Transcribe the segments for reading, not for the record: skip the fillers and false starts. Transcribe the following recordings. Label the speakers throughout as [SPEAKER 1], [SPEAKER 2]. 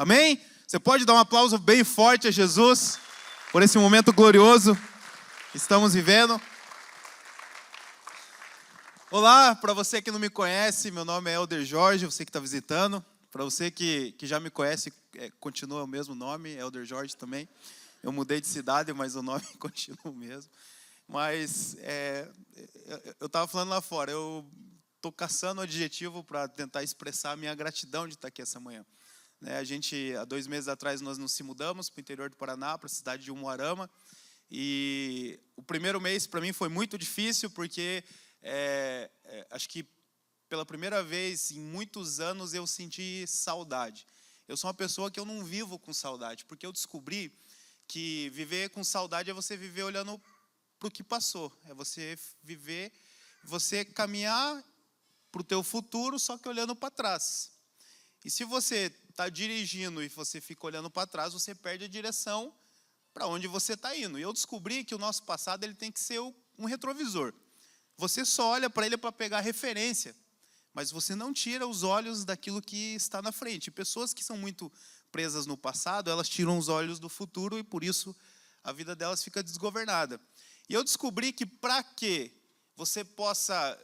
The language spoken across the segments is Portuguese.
[SPEAKER 1] Amém? Você pode dar um aplauso bem forte a Jesus por esse momento glorioso que estamos vivendo. Olá, para você que não me conhece, meu nome é Elder Jorge, você que está visitando. Para você que já me conhece, continua o mesmo nome, Elder Jorge também. Eu mudei de cidade, mas o nome continua o mesmo. Mas eu estava falando lá fora, eu estou caçando um adjetivo para tentar expressar a minha gratidão de estar aqui essa manhã. Há 2 meses atrás, nós nos mudamos para o interior do Paraná, para a cidade de Umuarama. E o primeiro mês, para mim, foi muito difícil, porque acho que pela primeira vez em muitos anos eu senti saudade. Eu sou uma pessoa que eu não vivo com saudade, porque eu descobri que viver com saudade é você viver olhando para o que passou. É você caminhar para o teu futuro, só que olhando para trás. E se você está dirigindo e você fica olhando para trás, você perde a direção para onde você está indo. E eu descobri que o nosso passado ele tem que ser um retrovisor. Você só olha para ele para pegar referência, mas você não tira os olhos daquilo que está na frente. Pessoas que são muito presas no passado, elas tiram os olhos do futuro e por isso a vida delas fica desgovernada. E eu descobri que para que você possa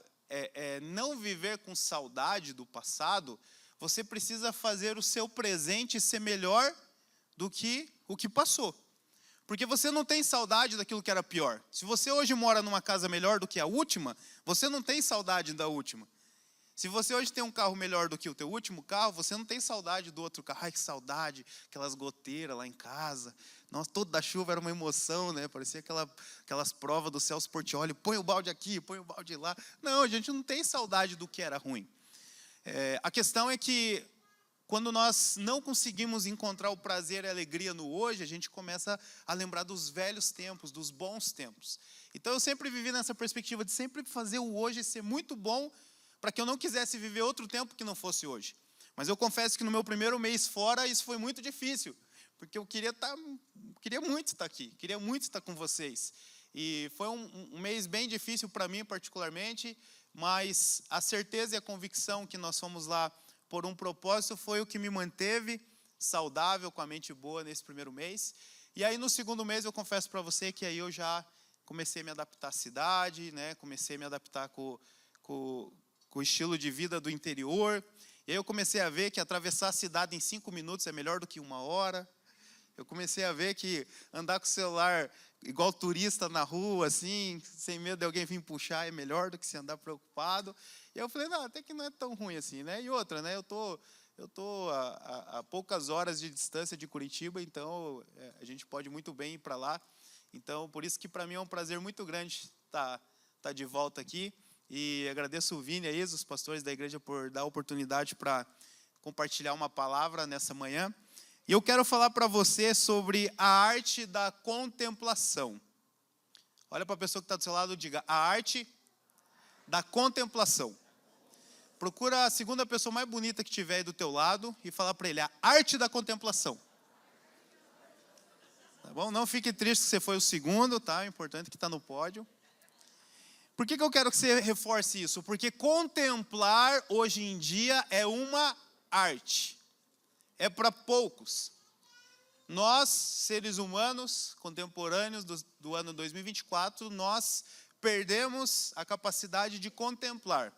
[SPEAKER 1] não viver com saudade do passado, você precisa fazer o seu presente ser melhor do que o que passou. Porque você não tem saudade daquilo que era pior. Se você hoje mora numa casa melhor do que a última, você não tem saudade da última. Se você hoje tem um carro melhor do que o teu último carro, você não tem saudade do outro carro. Ai, que saudade, aquelas goteiras lá em casa. Nossa, toda a chuva era uma emoção, né? Parecia aquelas provas do Celso Portiolli. Põe o balde aqui, põe o balde lá. Não, a gente não tem saudade do que era ruim. A questão é que quando nós não conseguimos encontrar o prazer e a alegria no hoje, a gente começa a lembrar dos velhos tempos, dos bons tempos. Então eu sempre vivi nessa perspectiva de sempre fazer o hoje ser muito bom, para que eu não quisesse viver outro tempo que não fosse hoje. Mas eu confesso que no meu primeiro mês fora, isso foi muito difícil, porque eu queria muito estar aqui, queria muito estar com vocês. E foi um mês bem difícil para mim particularmente, mas a certeza e a convicção que nós fomos lá por um propósito foi o que me manteve saudável, com a mente boa nesse primeiro mês. E aí no segundo mês eu confesso para você que aí eu já comecei a me adaptar à cidade, né? Comecei a me adaptar com o estilo de vida do interior. E aí eu comecei a ver que atravessar a cidade em 5 minutos é melhor do que 1 hora. Eu comecei a ver que andar com o celular igual turista na rua, assim, sem medo de alguém vir puxar, é melhor do que se andar preocupado. E eu falei, não, até que não é tão ruim assim, né? E outra, né? Eu tô a poucas horas de distância de Curitiba, então a gente pode muito bem ir para lá. Então, por isso que para mim é um prazer muito grande estar de volta aqui. E agradeço o Vini e os pastores da igreja por dar a oportunidade para compartilhar uma palavra nessa manhã. E eu quero falar para você sobre a arte da contemplação. Olha para a pessoa que está do seu lado e diga, a arte da contemplação. Procura a segunda pessoa mais bonita que tiver aí do teu lado e fala para ele, a arte da contemplação. Tá bom? Não fique triste que você foi o segundo, tá? É importante que está no pódio. Por que eu quero que você reforce isso? Porque contemplar hoje em dia é uma arte. É para poucos. Nós, seres humanos, contemporâneos do ano 2024, nós perdemos a capacidade de contemplar.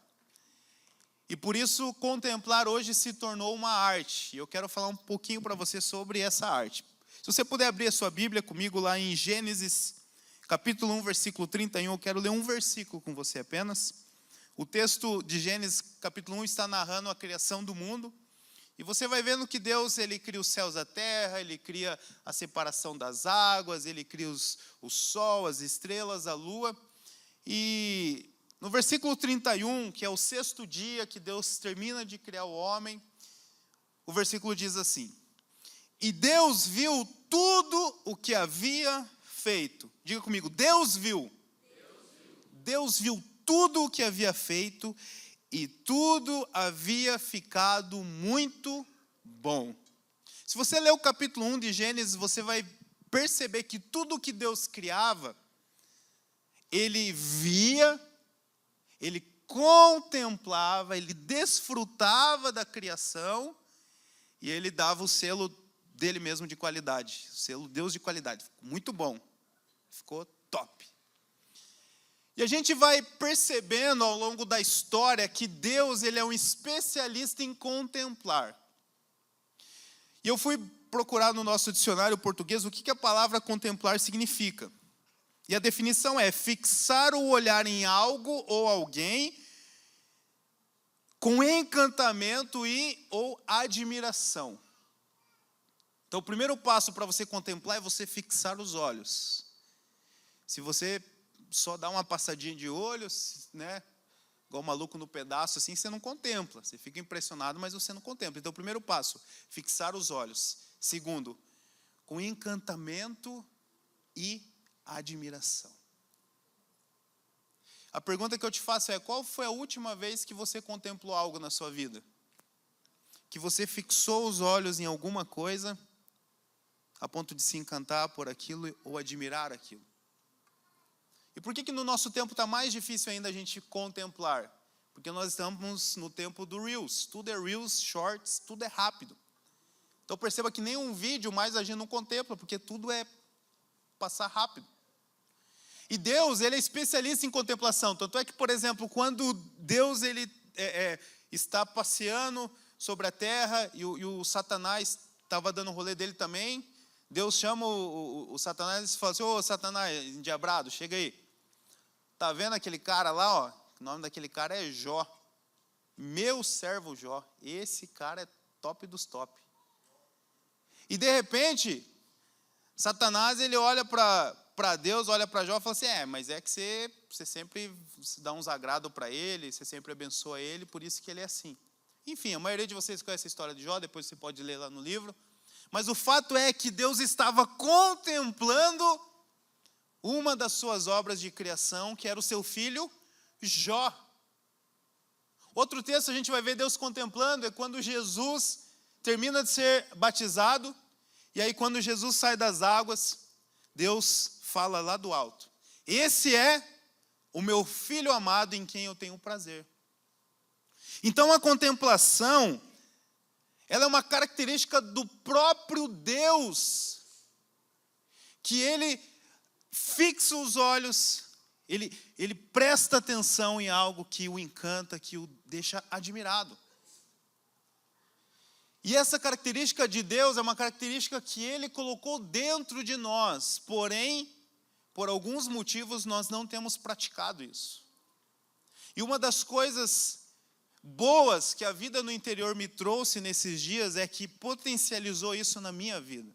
[SPEAKER 1] E por isso, contemplar hoje se tornou uma arte. E eu quero falar um pouquinho para você sobre essa arte. Se você puder abrir a sua Bíblia comigo lá em Gênesis, capítulo 1, versículo 31, eu quero ler um versículo com você apenas. O texto de Gênesis, capítulo 1, está narrando a criação do mundo. E você vai vendo que Deus, ele cria os céus e a terra, ele cria a separação das águas, ele cria o sol, as estrelas, a lua. E no versículo 31, que é o 6º dia que Deus termina de criar o homem, o versículo diz assim, e Deus viu tudo o que havia feito. Diga comigo, Deus viu. Deus viu tudo o que havia feito e tudo havia ficado muito bom. Se você ler o capítulo 1 de Gênesis, você vai perceber que tudo que Deus criava, ele via, ele contemplava, ele desfrutava da criação e ele dava o selo dele mesmo de qualidade, o selo Deus de qualidade. Muito bom, ficou top. E a gente vai percebendo ao longo da história que Deus, ele é um especialista em contemplar. E eu fui procurar no nosso dicionário português o que a palavra contemplar significa. E a definição é fixar o olhar em algo ou alguém com encantamento ou admiração. Então, o primeiro passo para você contemplar é você fixar os olhos. Se você só dá uma passadinha de olhos, né, igual maluco no pedaço, assim, você não contempla. Você fica impressionado, mas você não contempla. Então, o primeiro passo, fixar os olhos. Segundo, com encantamento e admiração. A pergunta que eu te faço é: qual foi a última vez que você contemplou algo na sua vida? Que você fixou os olhos em alguma coisa a ponto de se encantar por aquilo ou admirar aquilo? E por que no nosso tempo está mais difícil ainda a gente contemplar? Porque nós estamos no tempo do Reels. Tudo é Reels, Shorts, tudo é rápido. Então perceba que nenhum vídeo mais a gente não contempla, porque tudo é passar rápido. E Deus, ele é especialista em contemplação. Tanto é que, por exemplo, quando Deus ele, está passeando sobre a terra e o Satanás estava dando o rolê dele também, Deus chama o Satanás e fala assim: ô Satanás, endiabrado, chega aí. Tá vendo aquele cara lá, ó? O nome daquele cara é Jó. Meu servo Jó. Esse cara é top dos top. E de repente, Satanás ele olha para Deus, olha para Jó e fala assim: mas é que você sempre dá uns agrado para ele, você sempre abençoa ele, por isso que ele é assim. Enfim, a maioria de vocês conhece a história de Jó, depois você pode ler lá no livro. Mas o fato é que Deus estava contemplando uma das suas obras de criação, que era o seu filho Jó. Outro texto a gente vai ver Deus contemplando é quando Jesus termina de ser batizado, e aí quando Jesus sai das águas, Deus fala lá do alto: esse é o meu filho amado em quem eu tenho prazer. Então a contemplação, ela é uma característica do próprio Deus, que ele fixa os olhos, ele presta atenção em algo que o encanta, que o deixa admirado. E essa característica de Deus é uma característica que ele colocou dentro de nós, porém, por alguns motivos, nós não temos praticado isso. E uma das coisas boas que a vida no interior me trouxe nesses dias é que potencializou isso na minha vida.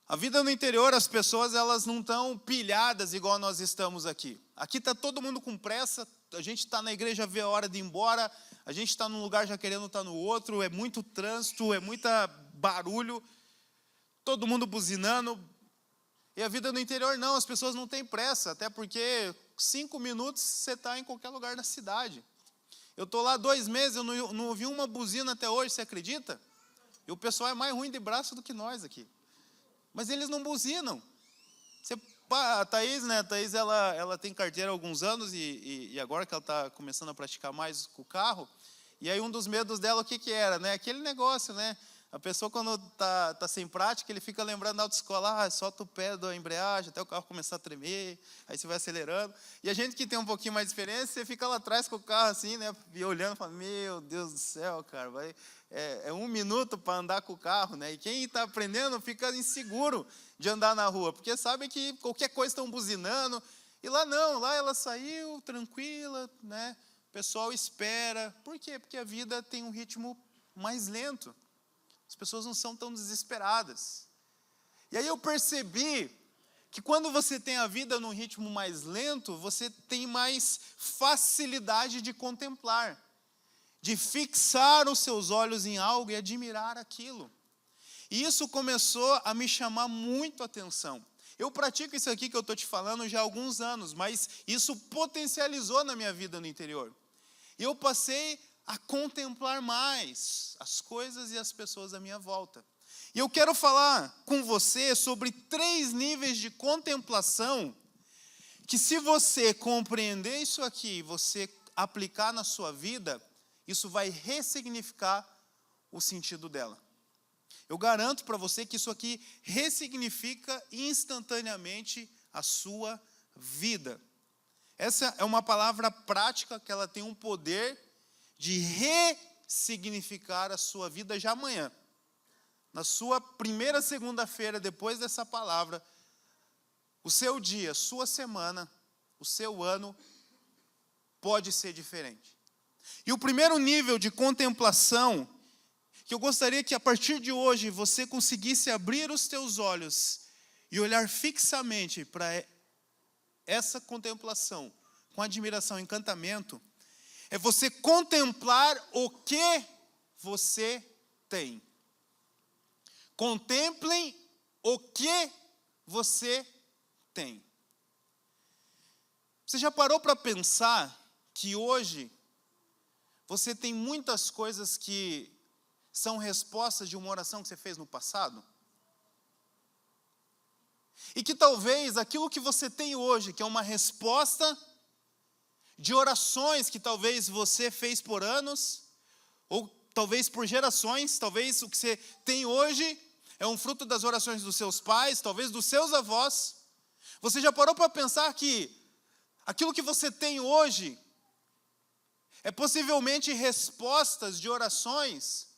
[SPEAKER 1] A vida no interior, as pessoas elas não estão pilhadas igual nós estamos aqui. Aqui está todo mundo com pressa, a gente está na igreja, vê a hora de ir embora, a gente está num lugar já querendo estar no outro, é muito trânsito, é muita barulho, todo mundo buzinando. E a vida no interior não, as pessoas não têm pressa, até porque 5 minutos você está em qualquer lugar da cidade. Eu estou lá 2 meses, eu não ouvi uma buzina até hoje, você acredita? E o pessoal é mais ruim de braço do que nós aqui. Mas eles não buzinam. A Thaís, né? A Thaís, ela tem carteira há alguns anos e agora que ela está começando a praticar mais com o carro. E aí um dos medos dela, o que era, né? Aquele negócio, né? A pessoa quando tá sem prática, ele fica lembrando da autoescola, solta o pé da embreagem até o carro começar a tremer, aí você vai acelerando. E a gente que tem um pouquinho mais de experiência, você fica lá atrás com o carro assim, né? E olhando e fala: meu Deus do céu, cara, é 1 minuto para andar com o carro, né? E quem está aprendendo fica inseguro de andar na rua, porque sabe que qualquer coisa estão buzinando. E lá não, lá ela saiu tranquila, né? O pessoal espera. Por quê? Porque a vida tem um ritmo mais lento. As pessoas não são tão desesperadas. E aí eu percebi que quando você tem a vida num ritmo mais lento, você tem mais facilidade de contemplar, de fixar os seus olhos em algo e admirar aquilo. E isso começou a me chamar muito a atenção. Eu pratico isso aqui que eu estou te falando já há alguns anos, mas isso potencializou na minha vida no interior. E eu passei a contemplar mais as coisas e as pessoas à minha volta. E eu quero falar com você sobre 3 níveis de contemplação que, se você compreender isso aqui, você aplicar na sua vida, isso vai ressignificar o sentido dela. Eu garanto para você que isso aqui ressignifica instantaneamente a sua vida. Essa é uma palavra prática que ela tem um poder de ressignificar a sua vida já amanhã. Na sua primeira segunda-feira, depois dessa palavra, o seu dia, sua semana, o seu ano pode ser diferente. E o primeiro nível de contemplação, que eu gostaria que a partir de hoje você conseguisse abrir os teus olhos e olhar fixamente para essa contemplação, com admiração e encantamento, é você contemplar o que você tem. Contemplem o que você tem. Você já parou para pensar que hoje você tem muitas coisas que são respostas de uma oração que você fez no passado? E que talvez aquilo que você tem hoje, que é uma resposta de orações que talvez você fez por anos, ou talvez por gerações, talvez o que você tem hoje é um fruto das orações dos seus pais, talvez dos seus avós. Você já parou para pensar que aquilo que você tem hoje é possivelmente respostas de orações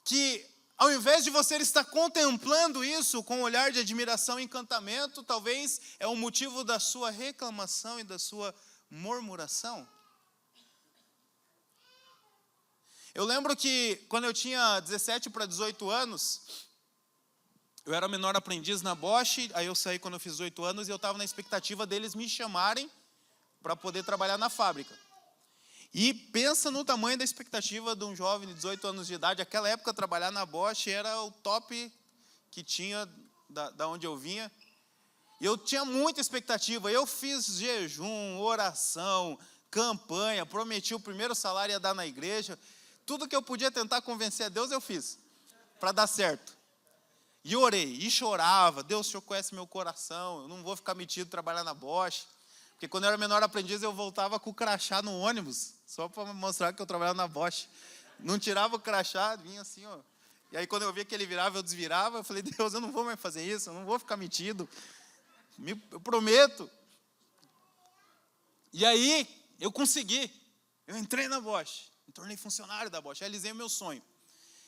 [SPEAKER 1] que, ao invés de você estar contemplando isso com um olhar de admiração e encantamento, talvez é o motivo da sua reclamação e da sua murmuração? Eu lembro que quando eu tinha 17 para 18 anos, eu era menor aprendiz na Bosch, aí eu saí quando eu fiz 18 anos e eu estava na expectativa deles me chamarem para poder trabalhar na fábrica. E pensa no tamanho da expectativa de um jovem de 18 anos de idade. Naquela época, trabalhar na Bosch era o top que tinha da onde eu vinha. E eu tinha muita expectativa. Eu fiz jejum, oração, campanha, prometi o primeiro salário ia dar na igreja. Tudo que eu podia tentar convencer a Deus, eu fiz, para dar certo. E orei, e chorava. Deus, o Senhor conhece meu coração, eu não vou ficar metido trabalhar na Bosch. Porque quando eu era menor aprendiz, eu voltava com o crachá no ônibus, só para mostrar que eu trabalhava na Bosch. Não tirava o crachá, vinha assim, ó. E aí quando eu via que ele virava, eu desvirava. Eu falei, Deus, eu não vou mais fazer isso, eu não vou ficar metido. Eu prometo. E aí, eu consegui. Eu entrei na Bosch, me tornei funcionário da Bosch, realizei o meu sonho.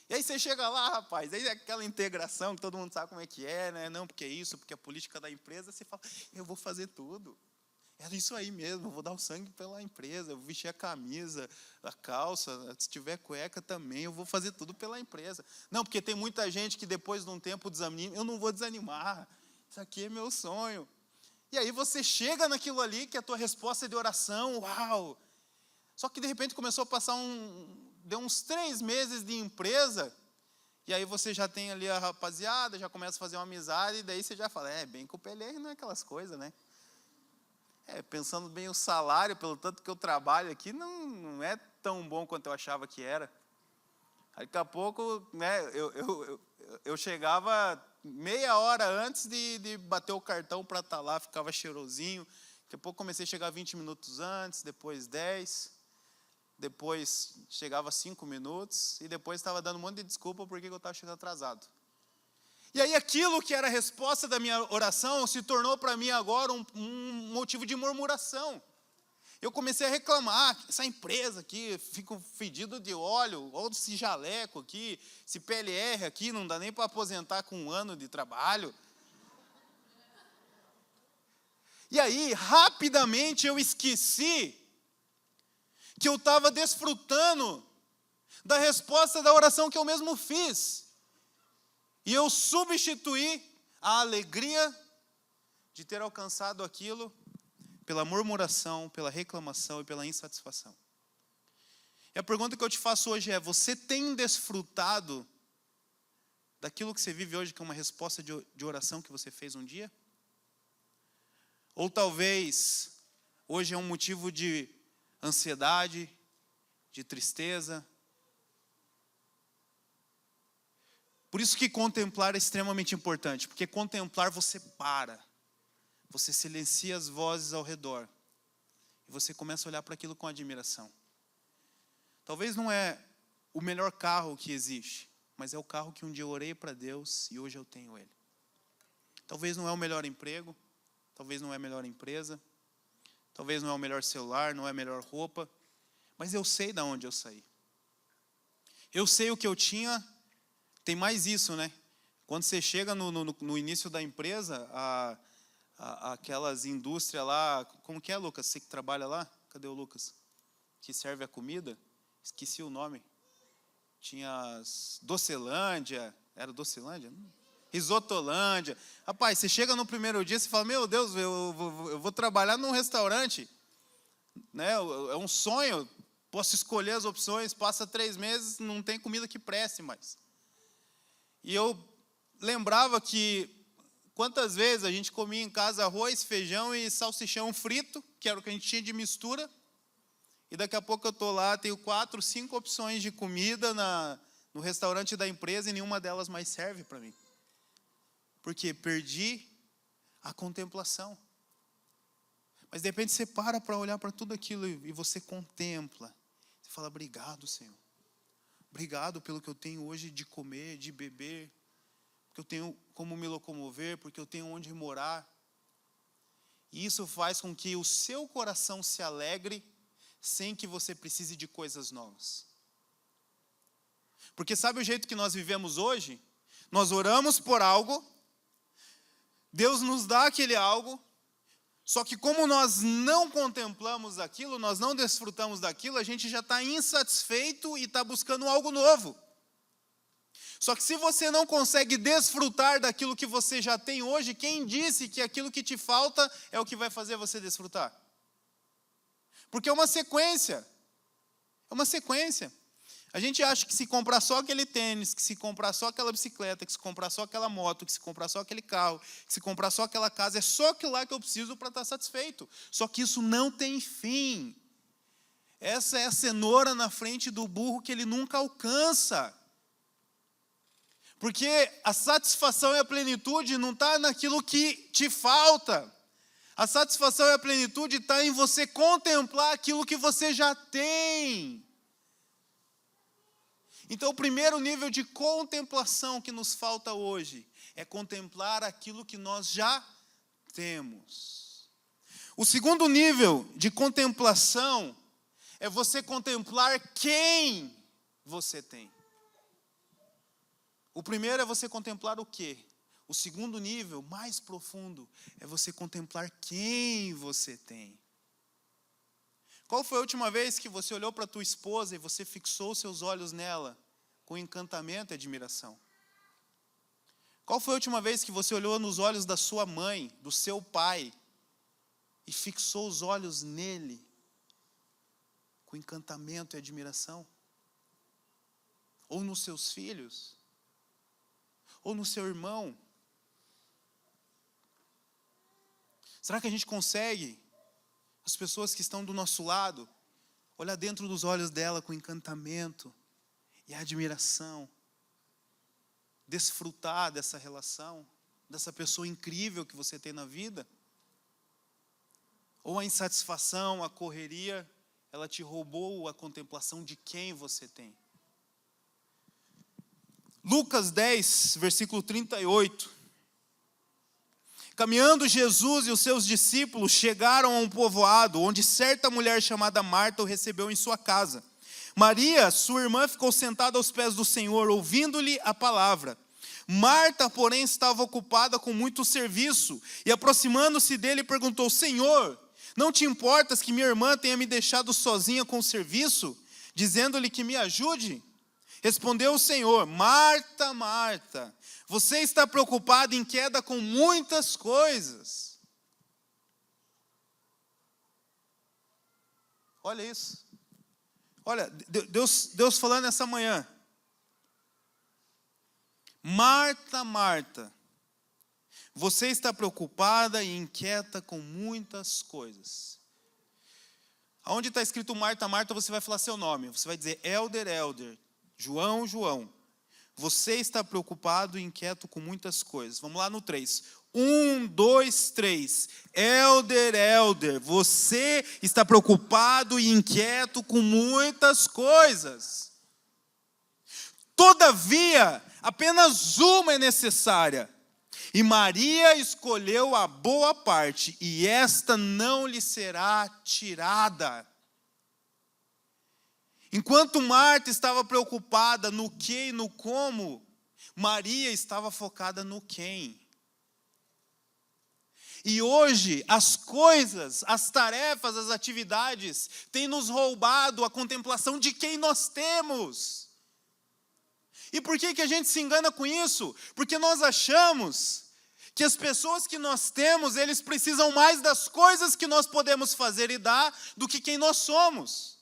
[SPEAKER 1] E aí você chega lá, rapaz, aí é aquela integração que todo mundo sabe como é que é, né? Não, porque é isso, porque é a política da empresa, você fala, eu vou fazer tudo. Era isso aí mesmo, eu vou dar o sangue pela empresa, eu vou vestir a camisa, a calça, se tiver cueca também, eu vou fazer tudo pela empresa. Não, porque tem muita gente que depois de um tempo desanima, eu não vou desanimar, isso aqui é meu sonho. E aí você chega naquilo ali que é a tua resposta de oração, uau! Só que de repente começou a passar deu uns 3 meses de empresa, e aí você já tem ali a rapaziada, já começa a fazer uma amizade, e daí você já fala, bem que o PLR não é aquelas coisas, né? Pensando bem o salário, pelo tanto que eu trabalho aqui, não é tão bom quanto eu achava que era. Aí, daqui a pouco, né, eu chegava meia hora antes de bater o cartão para estar lá, ficava cheirosinho. Daqui a pouco comecei a chegar 20 minutos antes, depois 10, depois chegava 5 minutos, e depois estava dando um monte de desculpa porque eu estava chegando atrasado. E aí aquilo que era a resposta da minha oração se tornou para mim agora um motivo de murmuração. Eu comecei a reclamar, essa empresa aqui, fico fedido de óleo, ou esse jaleco aqui, esse PLR aqui, não dá nem para aposentar com 1 ano de trabalho. E aí, rapidamente eu esqueci que eu estava desfrutando da resposta da oração que eu mesmo fiz. E eu substituí a alegria de ter alcançado aquilo pela murmuração, pela reclamação e pela insatisfação. E a pergunta que eu te faço hoje é, você tem desfrutado daquilo que você vive hoje, que é uma resposta de oração que você fez um dia? Ou talvez hoje é um motivo de ansiedade, de tristeza? Por isso que contemplar é extremamente importante, porque contemplar você para, você silencia as vozes ao redor, e você começa a olhar para aquilo com admiração. Talvez não é o melhor carro que existe, mas é o carro que um dia eu orei para Deus e hoje eu tenho ele. Talvez não é o melhor emprego, talvez não é a melhor empresa, talvez não é o melhor celular, não é a melhor roupa, mas eu sei de onde eu saí. Eu sei o que eu tinha. Tem mais isso, né? Quando você chega no início da empresa, aquelas indústrias lá, como que é, Lucas? Você que trabalha lá? Cadê o Lucas? Que serve a comida? Esqueci o nome. Tinha as Docelândia, era Docelândia? Risotolândia. Rapaz, você chega no primeiro dia e fala, meu Deus, eu vou trabalhar num restaurante, né? É um sonho, posso escolher as opções, passa 3 meses, não tem comida que preste mais. E eu lembrava que quantas vezes a gente comia em casa arroz, feijão e salsichão frito, que era o que a gente tinha de mistura, e daqui a pouco eu estou lá, tenho 4, 5 opções de comida no restaurante da empresa e nenhuma delas mais serve para mim. Porque perdi a contemplação. Mas de repente você para olhar para tudo aquilo e você contempla. Você fala, obrigado, Senhor. Obrigado pelo que eu tenho hoje de comer, de beber, porque eu tenho como me locomover, porque eu tenho onde morar. E isso faz com que o seu coração se alegre sem que você precise de coisas novas. Porque sabe o jeito que nós vivemos hoje? Nós oramos por algo, Deus nos dá aquele algo, só que como nós não contemplamos aquilo, nós não desfrutamos daquilo, a gente já está insatisfeito e está buscando algo novo. Só que se você não consegue desfrutar daquilo que você já tem hoje, quem disse que aquilo que te falta é o que vai fazer você desfrutar? Porque é uma sequência. É uma sequência. A gente acha que se comprar só aquele tênis, que se comprar só aquela bicicleta, que se comprar só aquela moto, que se comprar só aquele carro, que se comprar só aquela casa, é só aquilo lá que eu preciso para estar satisfeito. Só que isso não tem fim. Essa é a cenoura na frente do burro que ele nunca alcança. Porque a satisfação e a plenitude não está naquilo que te falta. A satisfação e a plenitude está em você contemplar aquilo que você já tem. Então, o primeiro nível de contemplação que nos falta hoje é contemplar aquilo que nós já temos. O segundo nível de contemplação é você contemplar quem você tem. O primeiro é você contemplar o quê? O segundo nível, mais profundo, é você contemplar quem você tem. Qual foi a última vez que você olhou para a tua esposa e você fixou seus olhos nela com encantamento e admiração? Qual foi a última vez que você olhou nos olhos da sua mãe, do seu pai, e fixou os olhos nele com encantamento e admiração? Ou nos seus filhos? Ou no seu irmão? Será que a gente consegue, as pessoas que estão do nosso lado, olhar dentro dos olhos dela com encantamento e admiração, desfrutar dessa relação, dessa pessoa incrível que você tem na vida? Ou a insatisfação, a correria, ela te roubou a contemplação de quem você tem? Lucas 10, versículo 38. Caminhando Jesus e os seus discípulos chegaram a um povoado, onde certa mulher chamada Marta o recebeu em sua casa. Maria, sua irmã, ficou sentada aos pés do Senhor, ouvindo-lhe a palavra. Marta, porém, estava ocupada com muito serviço, e aproximando-se dele, perguntou: Senhor, não te importas que minha irmã tenha me deixado sozinha com o serviço, dizendo-lhe que me ajude? Respondeu o Senhor: Marta, Marta, você está preocupada e inquieta com muitas coisas. Olha isso. Olha, Deus falando essa manhã. Marta, Marta, você está preocupada e inquieta com muitas coisas. Aonde está escrito Marta, Marta, você vai falar seu nome. Você vai dizer Elder, Elder, João, João. Você está preocupado e inquieto com muitas coisas. Vamos lá no 3. 1, 2, 3. Elder, Elder, você está preocupado e inquieto com muitas coisas. Todavia, apenas uma é necessária. E Maria escolheu a boa parte, e esta não lhe será tirada. Enquanto Marta estava preocupada no que e no como, Maria estava focada no quem. E hoje, as coisas, as tarefas, as atividades têm nos roubado a contemplação de quem nós temos. E por que a gente se engana com isso? Porque nós achamos que as pessoas que nós temos, eles precisam mais das coisas que nós podemos fazer e dar do que quem nós somos.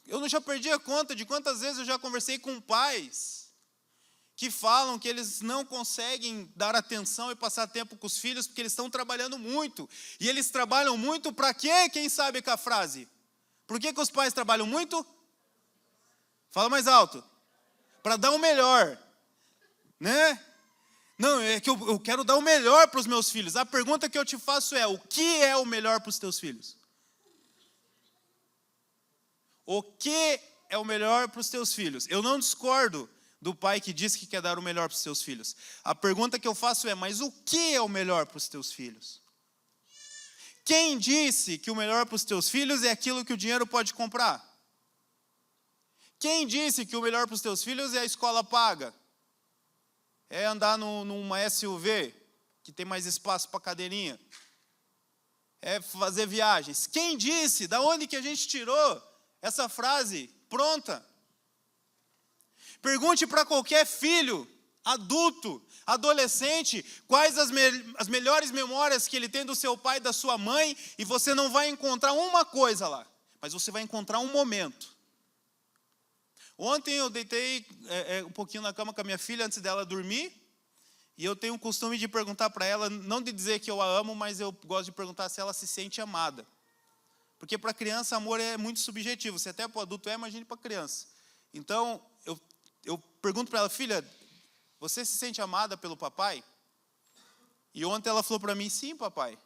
[SPEAKER 1] Eu não já perdi a conta de quantas vezes eu já conversei com pais que falam que eles não conseguem dar atenção e passar tempo com os filhos porque eles estão trabalhando muito. E eles trabalham muito para quê? Quem sabe com a frase? Por que os pais trabalham muito? Fala mais alto. Para dar o melhor. Né? Não, é que eu quero dar o melhor para os meus filhos. A pergunta que eu te faço é, o que é o melhor para os teus filhos? O que é o melhor para os teus filhos? Eu não discordo do pai que diz que quer dar o melhor para os seus filhos. A pergunta que eu faço é, mas o que é o melhor para os teus filhos? Quem disse que o melhor para os teus filhos é aquilo que o dinheiro pode comprar? Quem disse que o melhor para os teus filhos é a escola paga? É andar numa SUV, que tem mais espaço para cadeirinha? É fazer viagens? Quem disse? Da onde que a gente tirou essa frase pronta? Pergunte para qualquer filho, adulto, adolescente, quais as melhores memórias que ele tem do seu pai e da sua mãe, e você não vai encontrar uma coisa lá, mas você vai encontrar um momento. Ontem eu deitei um pouquinho na cama com a minha filha antes dela dormir, e eu tenho o costume de perguntar para ela, não de dizer que eu a amo, mas eu gosto de perguntar se ela se sente amada. Porque para criança amor é muito subjetivo, se até para o adulto imagine para a criança. Então, eu pergunto para ela, filha, você se sente amada pelo papai? E ontem ela falou para mim, sim, papai.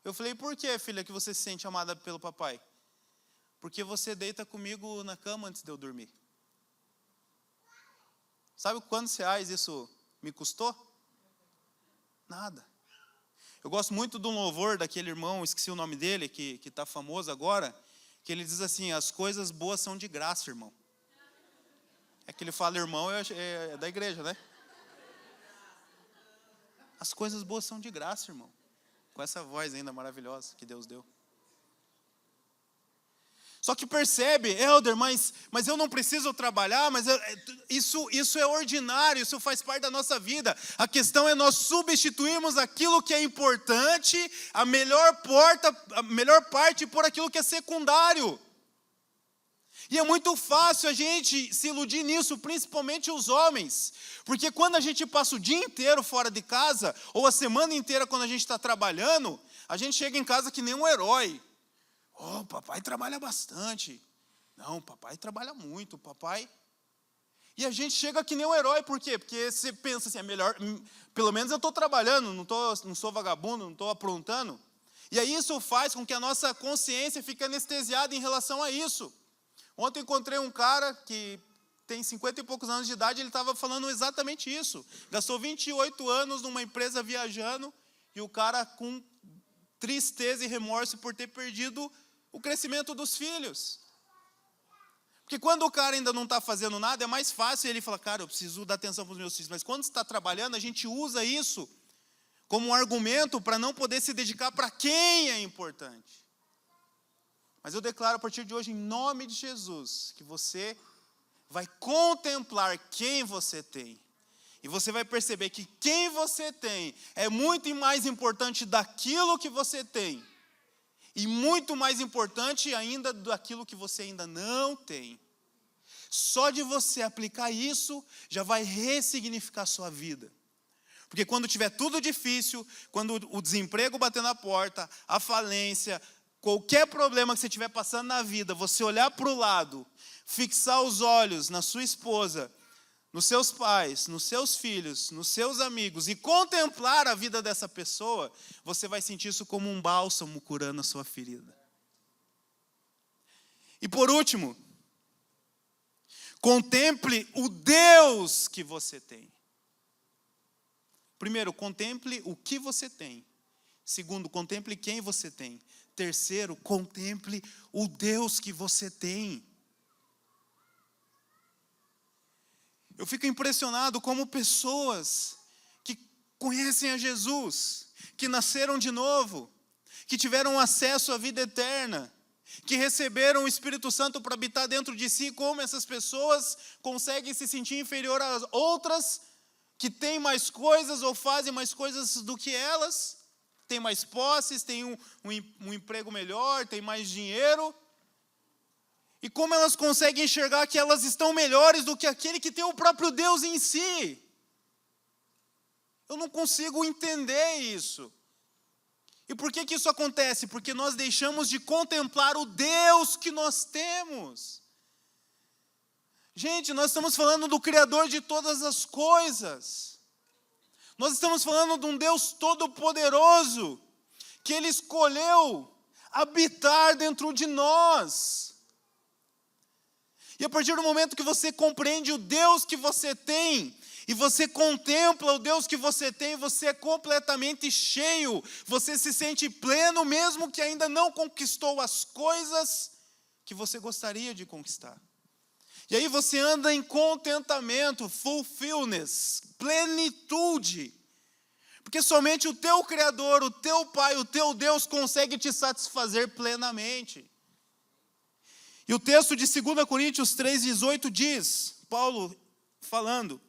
[SPEAKER 1] Eu falei, por que, filha, que você se sente amada pelo papai? Porque você deita comigo na cama antes de eu dormir. Sabe quantos reais isso me custou? Nada. Eu gosto muito de um louvor daquele irmão, esqueci o nome dele, que está famoso agora, que ele diz assim, as coisas boas são de graça, irmão. É que ele fala irmão, é da igreja, né? As coisas boas são de graça, irmão. Com essa voz ainda maravilhosa que Deus deu. Só que percebe, Helder, mas eu não preciso trabalhar, mas isso é ordinário, isso faz parte da nossa vida. A questão é nós substituirmos aquilo que é importante, a melhor parte por aquilo que é secundário. E é muito fácil a gente se iludir nisso, principalmente os homens. Porque quando a gente passa o dia inteiro fora de casa, ou a semana inteira quando a gente está trabalhando, a gente chega em casa que nem um herói. Oh, papai trabalha bastante. Não, papai trabalha muito, papai. E a gente chega que nem um herói, por quê? Porque você pensa assim, é melhor, pelo menos eu estou trabalhando, não sou vagabundo, não estou aprontando. E aí isso faz com que a nossa consciência fique anestesiada em relação a isso. Ontem eu encontrei um cara que tem 50 e poucos anos de idade, ele estava falando exatamente isso. Gastou 28 anos numa empresa viajando, e o cara com tristeza e remorso por ter perdido o crescimento dos filhos. Porque quando o cara ainda não está fazendo nada, é mais fácil ele falar, cara, eu preciso dar atenção para os meus filhos. Mas quando está trabalhando, a gente usa isso como um argumento para não poder se dedicar para quem é importante. Mas eu declaro a partir de hoje, em nome de Jesus, que você vai contemplar quem você tem. E você vai perceber que quem você tem é muito mais importante daquilo que você tem. E muito mais importante ainda daquilo que você ainda não tem. Só de você aplicar isso, já vai ressignificar a sua vida. Porque quando tiver tudo difícil, quando o desemprego bater na porta, a falência, qualquer problema que você estiver passando na vida, você olhar para o lado, fixar os olhos na sua esposa, nos seus pais, nos seus filhos, nos seus amigos, e contemplar a vida dessa pessoa, você vai sentir isso como um bálsamo curando a sua ferida. E por último, contemple o Deus que você tem. Primeiro, contemple o que você tem. Segundo, contemple quem você tem. Terceiro, contemple o Deus que você tem. Eu fico impressionado como pessoas que conhecem a Jesus, que nasceram de novo, que tiveram acesso à vida eterna, que receberam o Espírito Santo para habitar dentro de si, como essas pessoas conseguem se sentir inferior às outras, que têm mais coisas ou fazem mais coisas do que elas, têm mais posses, têm um emprego melhor, têm mais dinheiro. E como elas conseguem enxergar que elas estão melhores do que aquele que tem o próprio Deus em si? Eu não consigo entender isso. E por que isso acontece? Porque nós deixamos de contemplar o Deus que nós temos. Gente, nós estamos falando do Criador de todas as coisas. Nós estamos falando de um Deus todo-poderoso, que Ele escolheu habitar dentro de nós. E a partir do momento que você compreende o Deus que você tem, e você contempla o Deus que você tem, você é completamente cheio, você se sente pleno, mesmo que ainda não conquistou as coisas que você gostaria de conquistar. E aí você anda em contentamento, fulfillness, plenitude, porque somente o teu Criador, o teu Pai, o teu Deus consegue te satisfazer plenamente. E o texto de 2 Coríntios 3,18 diz, Paulo falando: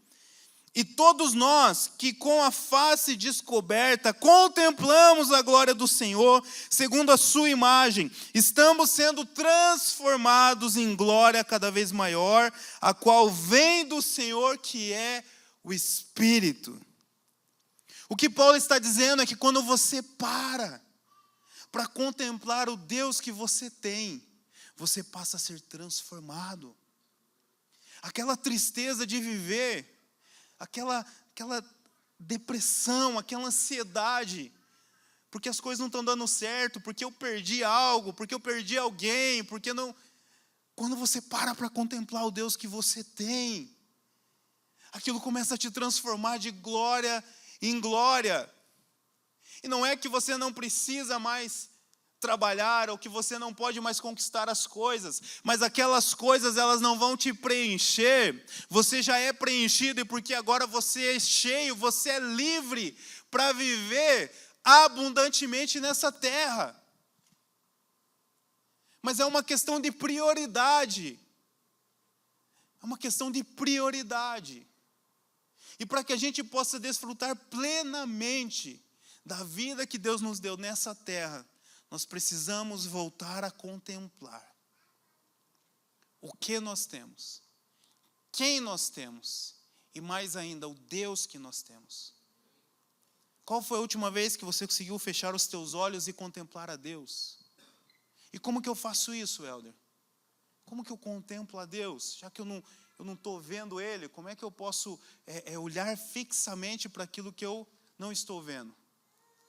[SPEAKER 1] e todos nós que com a face descoberta contemplamos a glória do Senhor, segundo a sua imagem, estamos sendo transformados em glória cada vez maior, a qual vem do Senhor, que é o Espírito. O que Paulo está dizendo é que quando você para contemplar o Deus que você tem, você passa a ser transformado. Aquela tristeza de viver, aquela depressão, aquela ansiedade, porque as coisas não estão dando certo, porque eu perdi algo, porque eu perdi alguém, porque não... Quando você para contemplar o Deus que você tem, aquilo começa a te transformar de glória em glória. E não é que você não precisa mais trabalhar, ou que você não pode mais conquistar as coisas, mas aquelas coisas elas não vão te preencher, você já é preenchido, e porque agora você é cheio, você é livre para viver abundantemente nessa terra. Mas é uma questão de prioridade, é uma questão de prioridade, e para que a gente possa desfrutar plenamente da vida que Deus nos deu nessa terra, nós precisamos voltar a contemplar o que nós temos, quem nós temos e mais ainda o Deus que nós temos. Qual foi a última vez que você conseguiu fechar os teus olhos e contemplar a Deus? E como que eu faço isso, Helder? Como que eu contemplo a Deus? Já que eu não estou vendo Ele, como é que eu posso olhar fixamente para aquilo que eu não estou vendo?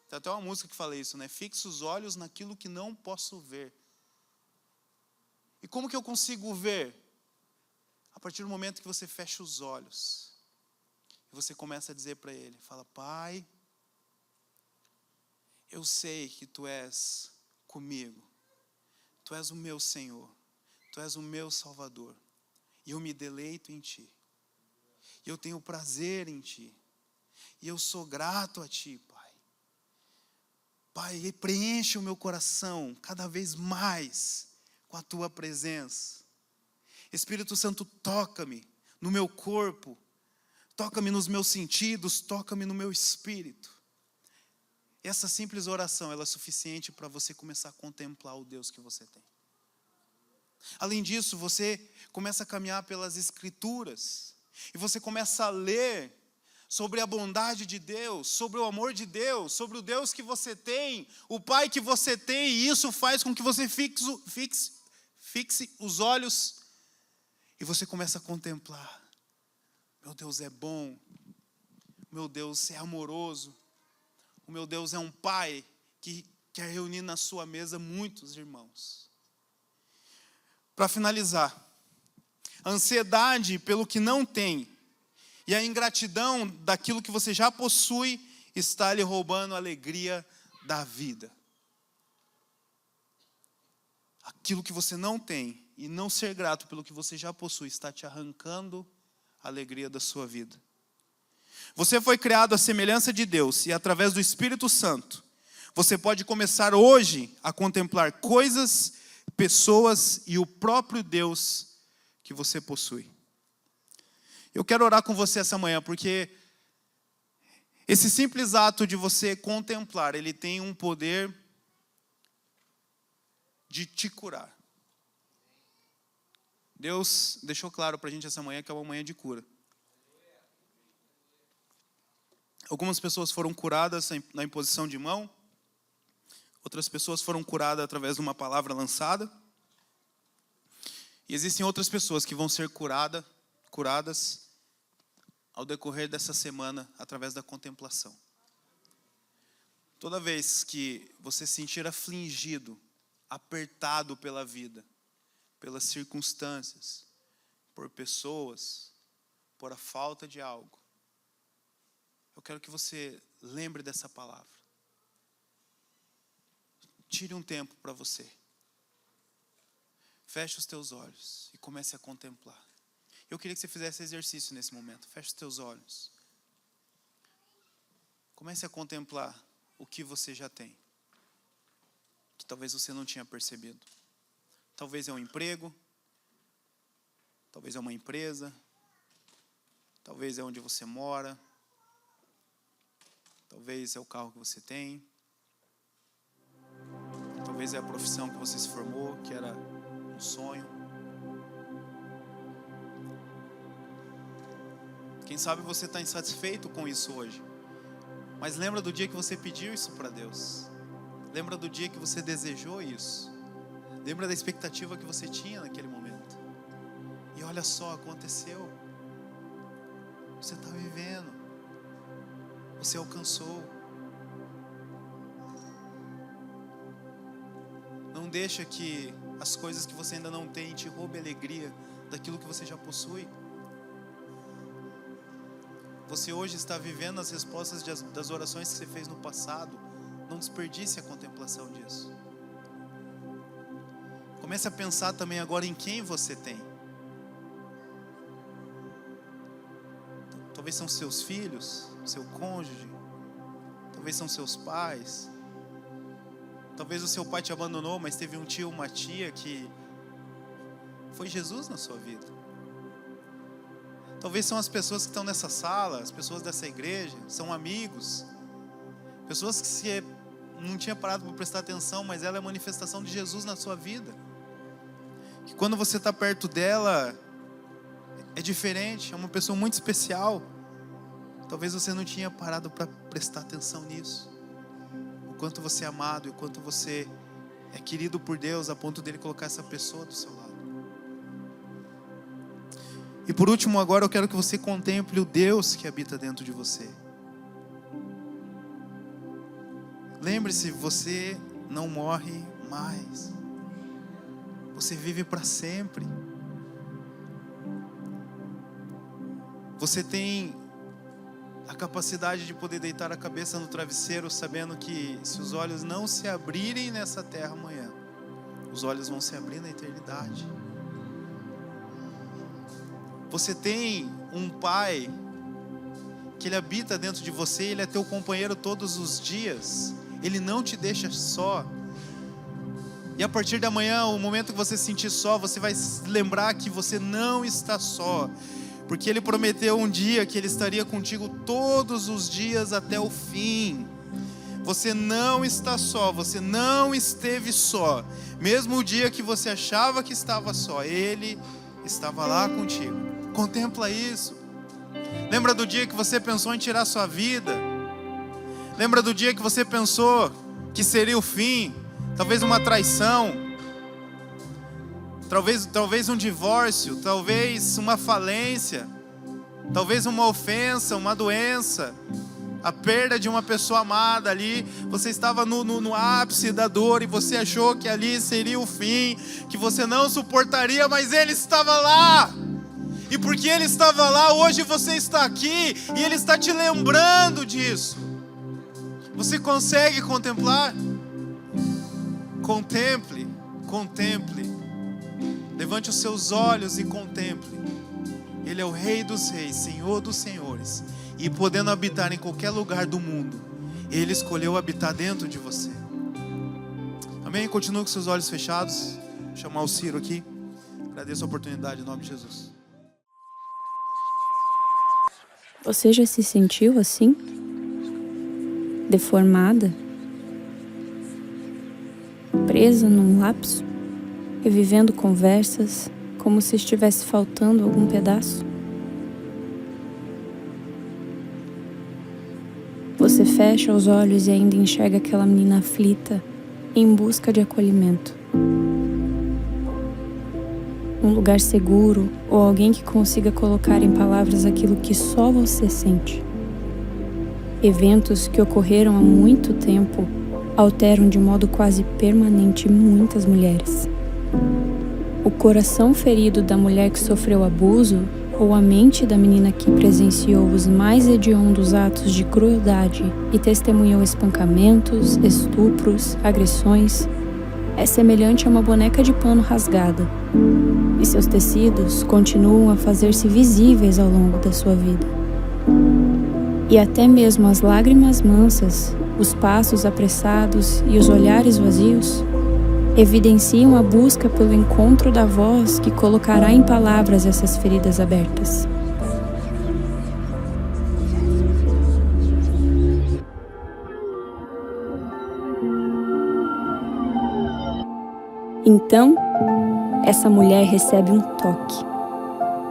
[SPEAKER 1] Tem até uma música que fala isso, né? Fixa os olhos naquilo que não posso ver. E como que eu consigo ver? A partir do momento que você fecha os olhos. E você começa a dizer para Ele, fala: Pai, eu sei que Tu és comigo. Tu és o meu Senhor. Tu és o meu Salvador. E eu me deleito em Ti. E eu tenho prazer em Ti. E eu sou grato a Ti, Pai. Pai, preenche o meu coração cada vez mais com a Tua presença. Espírito Santo, toca-me no meu corpo, toca-me nos meus sentidos, toca-me no meu espírito. Essa simples oração, ela é suficiente para você começar a contemplar o Deus que você tem. Além disso, você começa a caminhar pelas Escrituras, e você começa a ler sobre a bondade de Deus, sobre o amor de Deus, sobre o Deus que você tem, o Pai que você tem, e isso faz com que você fixe os olhos, e você começa a contemplar. Meu Deus é bom, meu Deus é amoroso, o meu Deus é um Pai que quer reunir na sua mesa muitos irmãos. Para finalizar, a ansiedade pelo que não tem e a ingratidão daquilo que você já possui está lhe roubando a alegria da vida. Aquilo que você não tem e não ser grato pelo que você já possui está te arrancando a alegria da sua vida. Você foi criado à semelhança de Deus e através do Espírito Santo, você pode começar hoje a contemplar coisas, pessoas e o próprio Deus que você possui. Eu quero orar com você essa manhã, porque esse simples ato de você contemplar, ele tem um poder de te curar. Deus deixou claro para a gente essa manhã que é uma manhã de cura. Algumas pessoas foram curadas na imposição de mão, outras pessoas foram curadas através de uma palavra lançada, e existem outras pessoas que vão ser curadas ao decorrer dessa semana através da contemplação. Toda vez que você se sentir afligido, apertado pela vida, pelas circunstâncias, por pessoas, por a falta de algo, eu quero que você lembre dessa palavra. Tire um tempo para você. Feche os teus olhos e comece a contemplar. Eu queria que você fizesse exercício nesse momento. Feche os teus olhos. Comece a contemplar o que você já tem, que talvez você não tinha percebido. Talvez é um emprego, talvez é uma empresa, talvez é onde você mora, talvez é o carro que você tem, talvez é a profissão que você se formou, que era um sonho. Quem sabe você está insatisfeito com isso hoje, mas lembra do dia que você pediu isso para Deus. Lembra do dia que você desejou isso. Lembra da expectativa que você tinha naquele momento. E olha só, aconteceu. Você está vivendo. Você alcançou. Não deixa que as coisas que você ainda não tem te roubem a alegria daquilo que você já possui. Você hoje está vivendo as respostas das orações que você fez no passado. Não desperdice a contemplação disso. Comece a pensar também agora em quem você tem. Talvez são seus filhos, seu cônjuge, talvez são seus pais. Talvez o seu pai te abandonou, mas teve um tio, uma tia que foi Jesus na sua vida. Talvez são as pessoas que estão nessa sala, as pessoas dessa igreja, são amigos. Pessoas que você não tinha parado para prestar atenção, mas ela é a manifestação de Jesus na sua vida. Que quando você está perto dela, é diferente, é uma pessoa muito especial. Talvez você não tinha parado para prestar atenção nisso. O quanto você é amado e o quanto você é querido por Deus, a ponto dele colocar essa pessoa do seu lado. E por último, agora eu quero que você contemple o Deus que habita dentro de você. Lembre-se, você não morre mais. Você vive para sempre. Você tem a capacidade de poder deitar a cabeça no travesseiro sabendo que se os olhos não se abrirem nessa terra amanhã, os olhos vão se abrir na eternidade. Você tem um Pai que Ele habita dentro de você, Ele é teu companheiro todos os dias. Ele não te deixa só. E a partir da manhã, o momento que você se sentir só, você vai lembrar que você não está só. Porque Ele prometeu um dia que Ele estaria contigo todos os dias até o fim. Você não está só, você não esteve só. Mesmo o dia que você achava que estava só, Ele estava lá contigo. Contempla isso. Lembra do dia que você pensou em tirar sua vida? Lembra do dia que você pensou que seria o fim? Talvez uma traição, talvez um divórcio, talvez uma falência, talvez uma ofensa, uma doença, a perda de uma pessoa amada ali, você estava no ápice da dor e você achou que ali seria o fim, que você não suportaria, mas Ele estava lá. E porque Ele estava lá, hoje você está aqui e Ele está te lembrando disso. Você consegue contemplar? Contemple, contemple. Levante os seus olhos e contemple. Ele é o Rei dos Reis, Senhor dos Senhores. E podendo habitar em qualquer lugar do mundo, Ele escolheu habitar dentro de você. Amém? Continue com seus olhos fechados. Vou chamar o Ciro aqui. Agradeço a oportunidade em nome de Jesus.
[SPEAKER 2] Você já se sentiu assim? Deformada? Presa num lapso? Revivendo conversas como se estivesse faltando algum pedaço? Você fecha os olhos e ainda enxerga aquela menina aflita, em busca de acolhimento. Um lugar seguro ou alguém que consiga colocar em palavras aquilo que só você sente. Eventos que ocorreram há muito tempo alteram de modo quase permanente muitas mulheres. O coração ferido da mulher que sofreu abuso ou a mente da menina que presenciou os mais hediondos atos de crueldade e testemunhou espancamentos, estupros, agressões, é semelhante a uma boneca de pano rasgada, e seus tecidos continuam a fazer-se visíveis ao longo da sua vida. E até mesmo as lágrimas mansas, os passos apressados e os olhares vazios evidenciam a busca pelo encontro da voz que colocará em palavras essas feridas abertas. Então, essa mulher recebe um toque.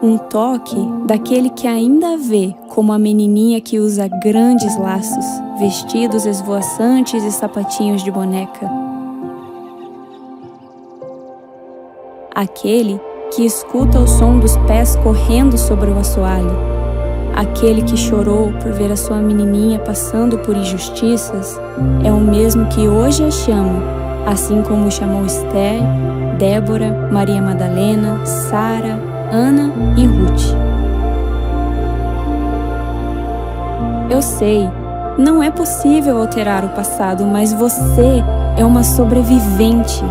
[SPEAKER 2] Um toque daquele que ainda a vê como a menininha que usa grandes laços, vestidos esvoaçantes e sapatinhos de boneca. Aquele que escuta o som dos pés correndo sobre o assoalho. Aquele que chorou por ver a sua menininha passando por injustiças é o mesmo que hoje a chama, assim como chamou Esther, Débora, Maria Madalena, Sara, Ana e Ruth. Eu sei, não é possível alterar o passado, mas você é uma sobrevivente.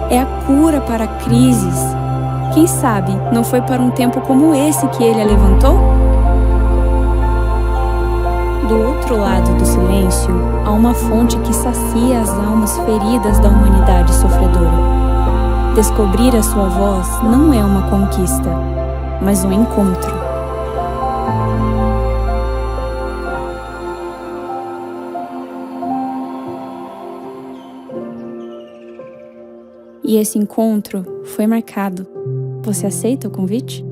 [SPEAKER 2] É a cura para crises. Quem sabe não foi para um tempo como esse que Ele a levantou? Do outro lado do silêncio, há uma fonte que sacia as almas feridas da humanidade sofredora. Descobrir a sua voz não é uma conquista, mas um encontro. E esse encontro foi marcado. Você aceita o convite?